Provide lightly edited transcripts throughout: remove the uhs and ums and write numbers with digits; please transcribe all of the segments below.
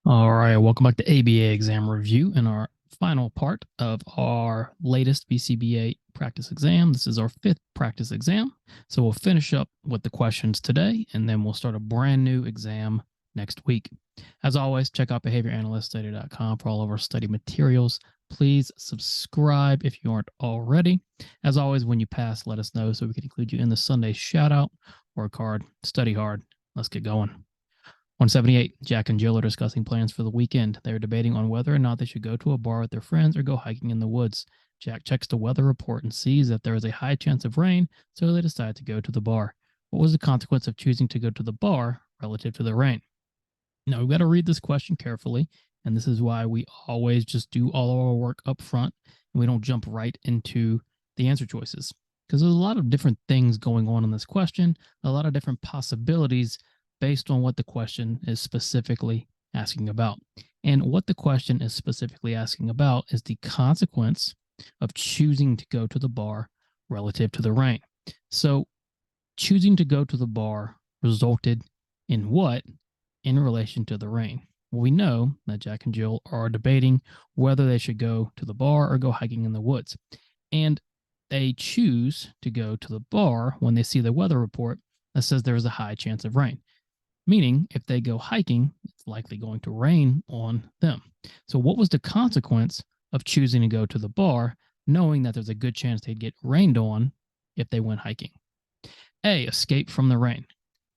All right, welcome back to ABA exam review and our final part of our latest BCBA practice exam. This is our fifth practice exam. So we'll finish up with the questions today, and then we'll start a brand new exam next week. As always, check out behavioranalyststudy.com for all of our study materials. Please subscribe if you aren't already. As always, when you pass, let us know so we can include you in the Sunday shout out. Work hard, study hard. Let's get going. 178, Jack and Jill are discussing plans for the weekend. They are debating on whether or not they should go to a bar with their friends or go hiking in the woods. Jack checks the weather report and sees that there is a high chance of rain, so they decide to go to the bar. What was the consequence of choosing to go to the bar relative to the rain? Now, we've got to read this question carefully, and this is why we always just do all of our work up front, and we don't jump right into the answer choices. Because there's a lot of different things going on in this question, a lot of different possibilities based on what the question is specifically asking about. And what the question is specifically asking about is the consequence of choosing to go to the bar relative to the rain. So choosing to go to the bar resulted in what in relation to the rain? Well, we know that Jack and Jill are debating whether they should go to the bar or go hiking in the woods. And they choose to go to the bar when they see the weather report that says there is a high chance of rain. Meaning, if they go hiking, it's likely going to rain on them. So, what was the consequence of choosing to go to the bar, knowing that there's a good chance they'd get rained on if they went hiking? A, escape from the rain.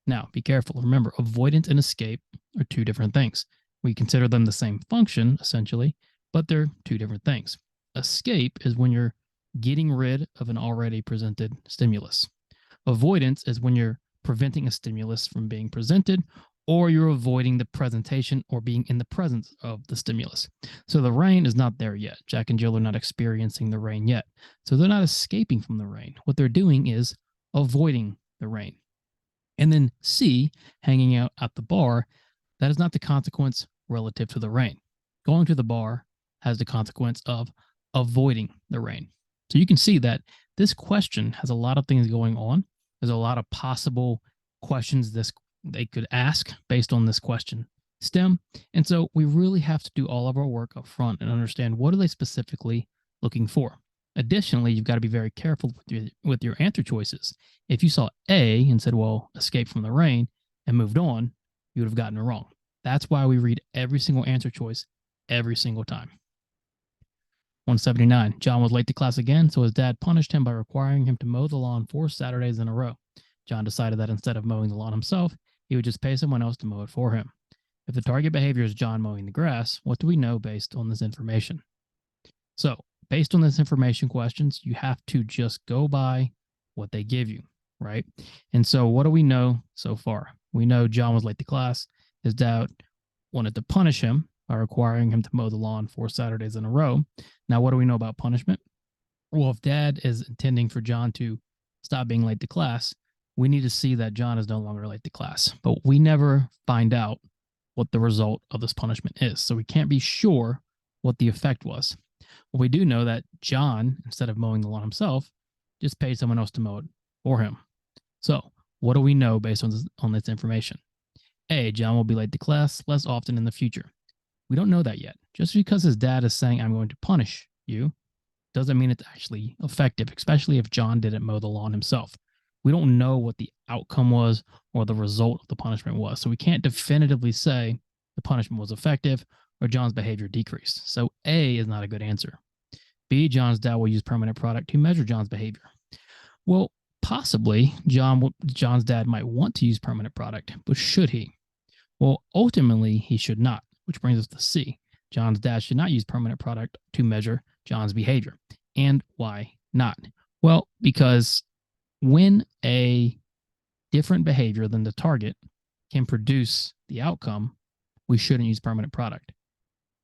Now, be careful. Remember, avoidance and escape are two different things. We consider them the same function, essentially, but they're two different things. Escape is when you're getting rid of an already presented stimulus. Avoidance is when you're preventing a stimulus from being presented, or you're avoiding the presentation or being in the presence of the stimulus. So the rain is not there yet. Jack and Jill are not experiencing the rain yet. So they're not escaping from the rain. What they're doing is avoiding the rain. And then C, hanging out at the bar, that is not the consequence relative to the rain. Going to the bar has the consequence of avoiding the rain. So you can see that this question has a lot of things going on. There's a lot of possible questions they could ask based on this question stem. And so we really have to do all of our work up front and understand what are they specifically looking for. Additionally, you've got to be very careful with your answer choices. If you saw A and said, well, escape from the rain and moved on, you would have gotten it wrong. That's why we read every single answer choice every single time. 179, John was late to class again, so his dad punished him by requiring him to mow the lawn 4 Saturdays in a row. John decided that instead of mowing the lawn himself, he would just pay someone else to mow it for him. If the target behavior is John mowing the grass, what do we know based on this information? So, based on this information questions, you have to just go by what they give you, right? And so what do we know so far? We know John was late to class. His dad wanted to punish him by requiring him to mow the lawn 4 Saturdays in a row. Now, what do we know about punishment? Well, if dad is intending for John to stop being late to class, we need to see that John is no longer late to class. But we never find out what the result of this punishment is. So we can't be sure what the effect was. Well, we do know that John, instead of mowing the lawn himself, just paid someone else to mow it for him. So what do we know based on this information? A, John will be late to class less often in the future. We don't know that yet. Just because his dad is saying, I'm going to punish you, doesn't mean it's actually effective, especially if John didn't mow the lawn himself. We don't know what the outcome was or the result of the punishment was. So we can't definitively say the punishment was effective or John's behavior decreased. So A is not a good answer. B, John's dad will use permanent product to measure John's behavior. Well, possibly John's dad might want to use permanent product, but should he? Well, ultimately, he should not, which brings us to C. John's dad should not use permanent product to measure John's behavior. And why not? Well, because when a different behavior than the target can produce the outcome, we shouldn't use permanent product.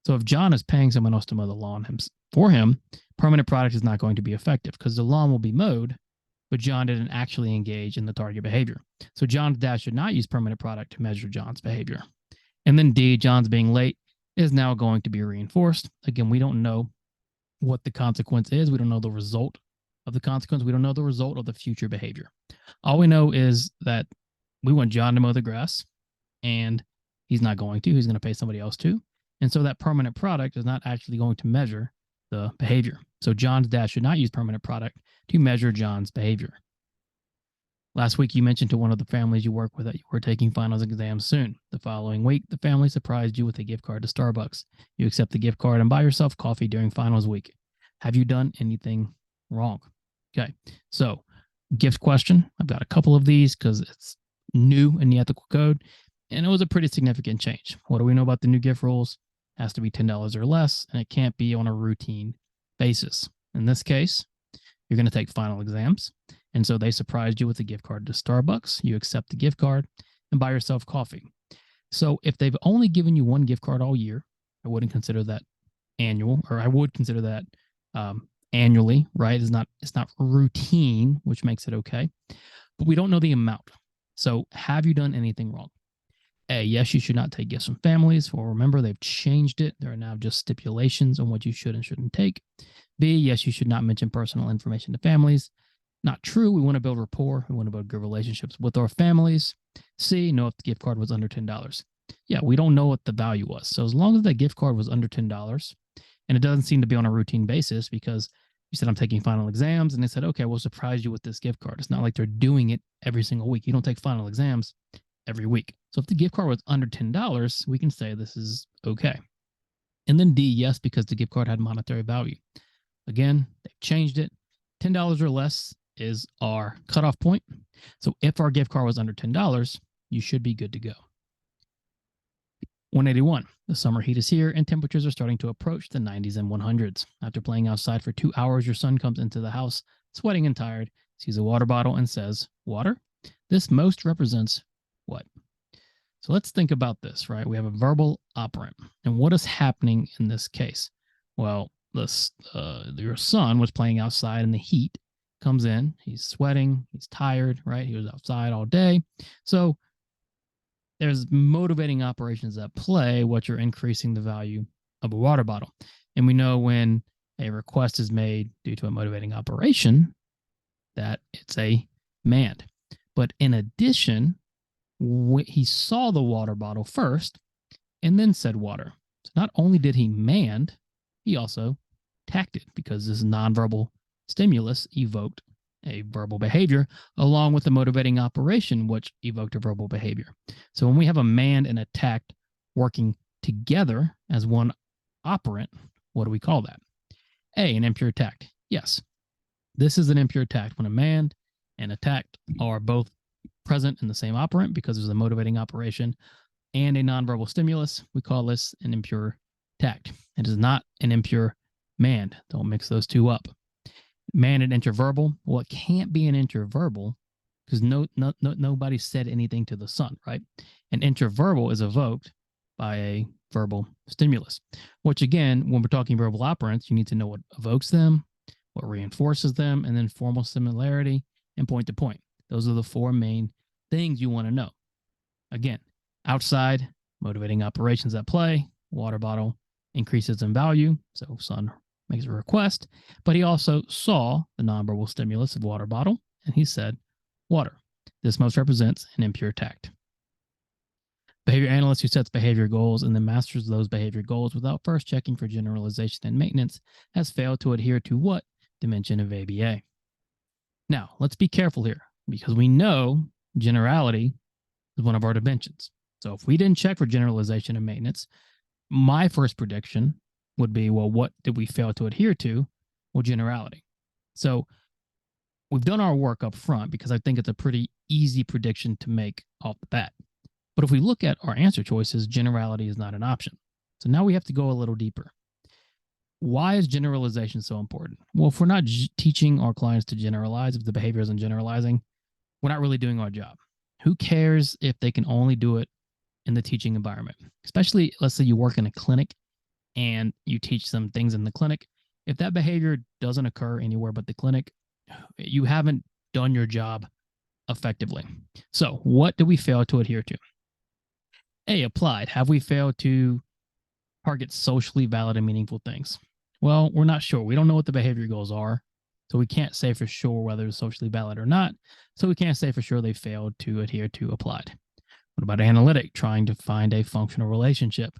So if John is paying someone else to mow the lawn for him, permanent product is not going to be effective because the lawn will be mowed, but John didn't actually engage in the target behavior. So John's dad should not use permanent product to measure John's behavior. And then D, John's being late is now going to be reinforced. Again, we don't know what the consequence is. We don't know the result of the consequence. We don't know the result of the future behavior. All we know is that we want John to mow the grass, and He's not going to. He's going to pay somebody else to. And so that permanent product is not actually going to measure the behavior. So John's dad should not use permanent product to measure John's behavior. Last week, you mentioned to one of the families you work with that you were taking finals exams soon. The following week, the family surprised you with a gift card to Starbucks. You accept the gift card and buy yourself coffee during finals week. Have you done anything wrong? Okay, so gift question. I've got a couple of these because it's new in the ethical code, and it was a pretty significant change. What do we know about the new gift rules? It has to be $10 or less, and it can't be on a routine basis. In this case, you're going to take final exams. And so they surprised you with a gift card to Starbucks. You accept the gift card and buy yourself coffee. So if they've only given you one gift card all year, I wouldn't consider that annual, or I would consider that annually, right? It's not routine, which makes it okay. But we don't know the amount. So have you done anything wrong? A, yes, you should not take gifts from families. Well, remember, they've changed it. There are now just stipulations on what you should and shouldn't take. B, yes, you should not mention personal information to families. Not true. We want to build rapport. We want to build good relationships with our families. C, know if the gift card was under $10. Yeah, we don't know what the value was. So as long as that gift card was under $10, and it doesn't seem to be on a routine basis because you said, I'm taking final exams, and they said, okay, we'll surprise you with this gift card. It's not like they're doing it every single week. You don't take final exams every week. So if the gift card was under $10, we can say this is okay. And then D, yes, because the gift card had monetary value. Again, they've changed it. $10 or less is our cutoff point. So if our gift card was under $10, you should be good to go. 181. The summer heat is here and temperatures are starting to approach the 90s and 100s. After playing outside for 2 hours, your son comes into the house, sweating and tired, sees a water bottle and says, water? This most represents what? So let's think about this, right? We have a verbal operant. And what is happening in this case? Well, your son was playing outside in the heat, comes in, he's sweating, he's tired, right? He was outside all day. So there's motivating operations at play, what you're increasing the value of a water bottle. And we know when a request is made due to a motivating operation that it's a mand. But in addition, he saw the water bottle first and then said water. So not only did he mand, he also tacted because this nonverbal stimulus evoked a verbal behavior along with the motivating operation, which evoked a verbal behavior. So when we have a mand and a tact working together as one operant, what do we call that? A, an impure tact. Yes, this is an impure tact when a mand and a tact are both present in the same operant because there's a motivating operation and a nonverbal stimulus. We call this an impure tact. It is not an impure mand. Don't mix those two up. Mand and interverbal. Well, it can't be an interverbal because nobody said anything to the son, right? An interverbal is evoked by a verbal stimulus, which again, when we're talking verbal operants, you need to know what evokes them, what reinforces them, and then formal similarity and point to point. Those are the four main things you want to know. Again, outside, motivating operations at play, water bottle increases in value. So son makes a request, but he also saw the nonverbal stimulus of water bottle and he said, water. This most represents an impure tact. Behavior analyst who sets behavior goals and then masters those behavior goals without first checking for generalization and maintenance has failed to adhere to what dimension of ABA? Now, let's be careful here because we know generality is one of our dimensions. So if we didn't check for generalization and maintenance, my first prediction would be, well, what did we fail to adhere to? Well, generality. So we've done our work up front because I think it's a pretty easy prediction to make off the bat. But if we look at our answer choices, generality is not an option. So now we have to go a little deeper. Why is generalization so important? Well, if we're not teaching our clients to generalize, if the behavior isn't generalizing, we're not really doing our job. Who cares if they can only do it in the teaching environment? Especially, let's say you work in a clinic and you teach them things in the clinic. If that behavior doesn't occur anywhere but the clinic, you haven't done your job effectively. So what do we fail to adhere to? A, applied. Have we failed to target socially valid and meaningful things? Well, we're not sure. We don't know what the behavior goals are. So we can't say for sure whether it's socially valid or not. So we can't say for sure they failed to adhere to applied. What about analytic, trying to find a functional relationship?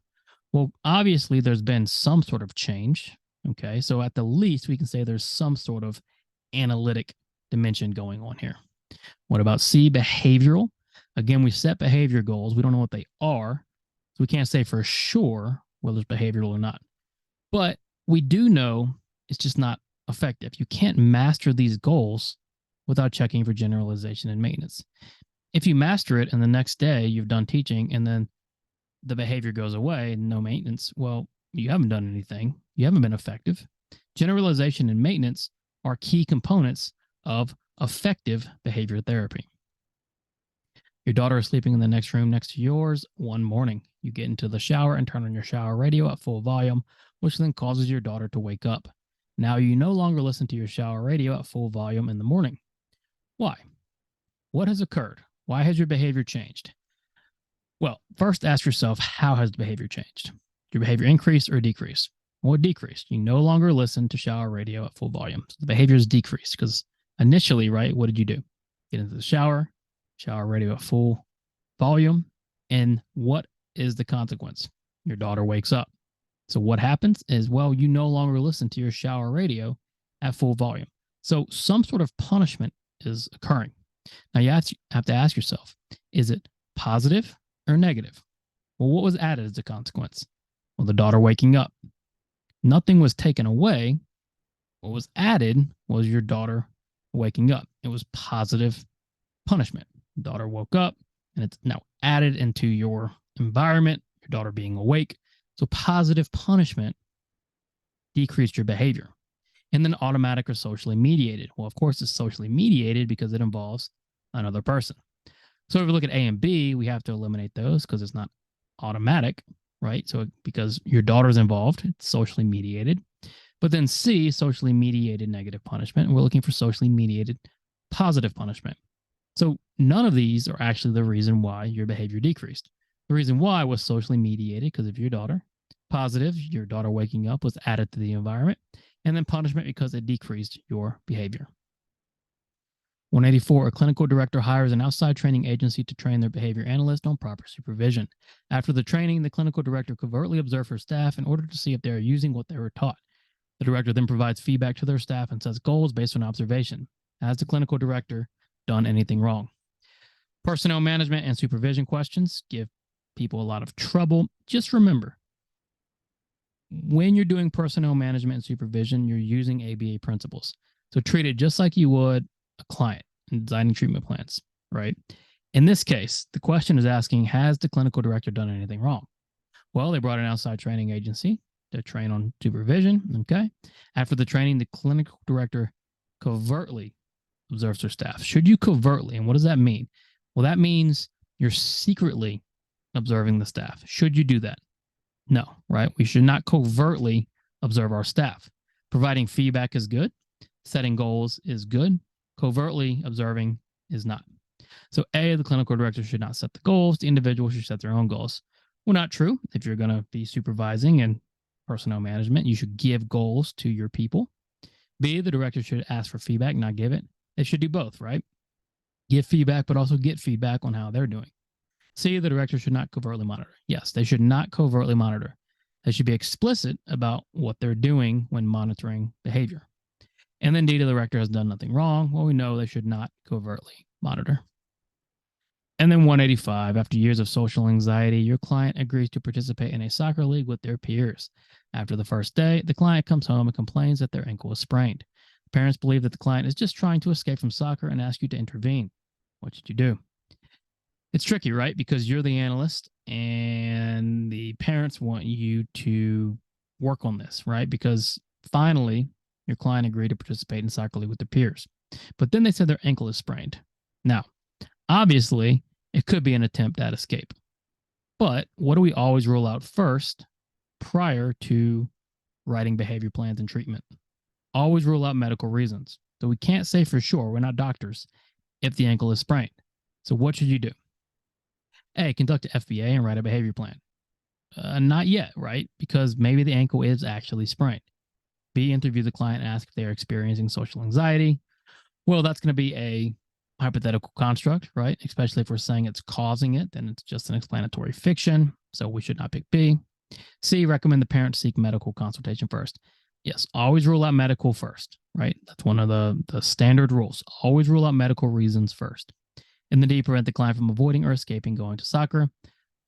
Well, obviously, there's been some sort of change. Okay, so at the least, we can say there's some sort of analytic dimension going on here. What about C, behavioral? Again, we set behavior goals. We don't know what they are, so we can't say for sure whether it's behavioral or not. But we do know it's just not effective. You can't master these goals without checking for generalization and maintenance. If you master it and the next day you've done teaching and then the behavior goes away and no maintenance, well, you haven't done anything. You haven't been effective. Generalization and maintenance are key components of effective behavior therapy. Your daughter is sleeping in the next room next to yours one morning. You get into the shower and turn on your shower radio at full volume, which then causes your daughter to wake up. Now you no longer listen to your shower radio at full volume in the morning. Why? What has occurred? Why has your behavior changed? Well, first ask yourself, how has the behavior changed? Did your behavior increase or decrease? Well, it decreased. You no longer listen to shower radio at full volume. So the behavior is decreased because initially, right, what did you do? Get into the shower radio at full volume. And what is the consequence? Your daughter wakes up. So what happens is, well, you no longer listen to your shower radio at full volume. So some sort of punishment is occurring. Now you have to ask yourself, is it positive or negative? Well, what was added as a consequence? Well, the daughter waking up. Nothing was taken away. What was added was your daughter waking up. It was positive punishment. Daughter woke up, and it's now added into your environment, your daughter being awake. So positive punishment decreased your behavior. And then automatic or socially mediated. Well, of course, it's socially mediated because it involves another person. So if we look at A and B, we have to eliminate those because it's not automatic, right? So because your daughter's involved, it's socially mediated. But then C, socially mediated negative punishment. And we're looking for socially mediated positive punishment. So none of these are actually the reason why your behavior decreased. The reason why was socially mediated because of your daughter. Positive, your daughter waking up was added to the environment. And then punishment because it decreased your behavior. 184, a clinical director hires an outside training agency to train their behavior analyst on proper supervision. After the training, the clinical director covertly observes her staff in order to see if they are using what they were taught. The director then provides feedback to their staff and sets goals based on observation. Has the clinical director done anything wrong? Personnel management and supervision questions give people a lot of trouble. Just remember, when you're doing personnel management and supervision, you're using ABA principles. So treat it just like you would a client in designing treatment plans, right? In this case, the question is asking, has the clinical director done anything wrong? Well, they brought an outside training agency to train on supervision, okay? After the training, the clinical director covertly observes her staff. Should you covertly, and what does that mean? Well, that means you're secretly observing the staff. Should you do that? No, right? We should not covertly observe our staff. Providing feedback is good. Setting goals is good. Covertly observing is not. So A, the clinical director should not set the goals. The individual should set their own goals. Well, not true. If you're going to be supervising and personnel management, you should give goals to your people. B, the director should ask for feedback, not give it. They should do both, right? Give feedback, but also get feedback on how they're doing. C, the director should not covertly monitor. Yes, they should not covertly monitor. They should be explicit about what they're doing when monitoring behavior. And then D, the director has done nothing wrong. Well, we know they should not covertly monitor. And then 185, after years of social anxiety, your client agrees to participate in a soccer league with their peers. After the first day, the client comes home and complains that their ankle is sprained. Parents believe that the client is just trying to escape from soccer and ask you to intervene. What should you do? It's tricky, right? Because you're the analyst and the parents want you to work on this, right? Because finally, your client agreed to participate in soccer league with their peers. But then they said their ankle is sprained. Now, obviously, it could be an attempt at escape. But what do we always rule out first prior to writing behavior plans and treatment? Always rule out medical reasons. So we can't say for sure, we're not doctors, if the ankle is sprained. So what should you do? A, conduct an FBA and write a behavior plan. Not yet, right? Because maybe the ankle is actually sprained. B, interview the client and ask if they are experiencing social anxiety. Well, that's going to be a hypothetical construct, right? Especially if we're saying it's causing it, then it's just an explanatory fiction. So we should not pick B. C, recommend the parent seek medical consultation first. Yes, always rule out medical first, right? That's one of the standard rules. Always rule out medical reasons first. And the D, prevent the client from avoiding or escaping going to soccer.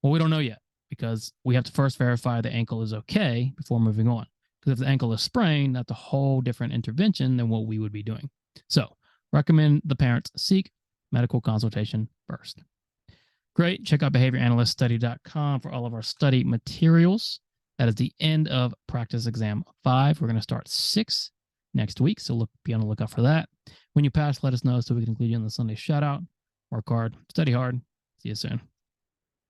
Well, we don't know yet because we have to first verify the ankle is okay before moving on. Because if the ankle is sprained, that's a whole different intervention than what we would be doing. So recommend the parents seek medical consultation first. Great. Check out behavioranalyststudy.com for all of our study materials. That is the end of practice exam 5. We're going to start 6 next week. So be on the lookout for that. When you pass, let us know so we can include you in the Sunday shout out. Work hard, study hard. See you soon.